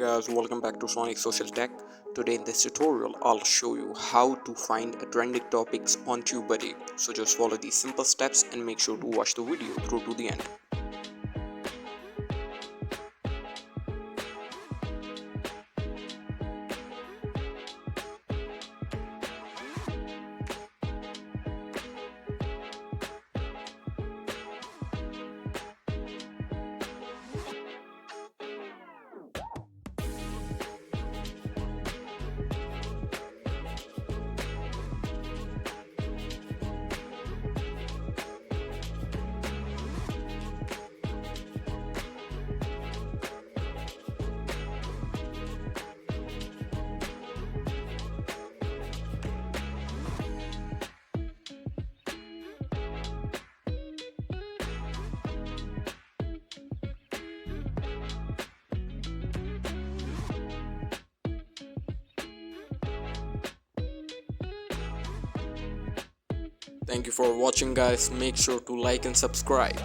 guys, welcome back to Sonic Social Tech. Today in this tutorial, I'll show you how to find trending topics on Tubebuddy. So just follow these simple steps and make sure to watch the video through to the end. Thank you for watching guys. Make sure to like and subscribe.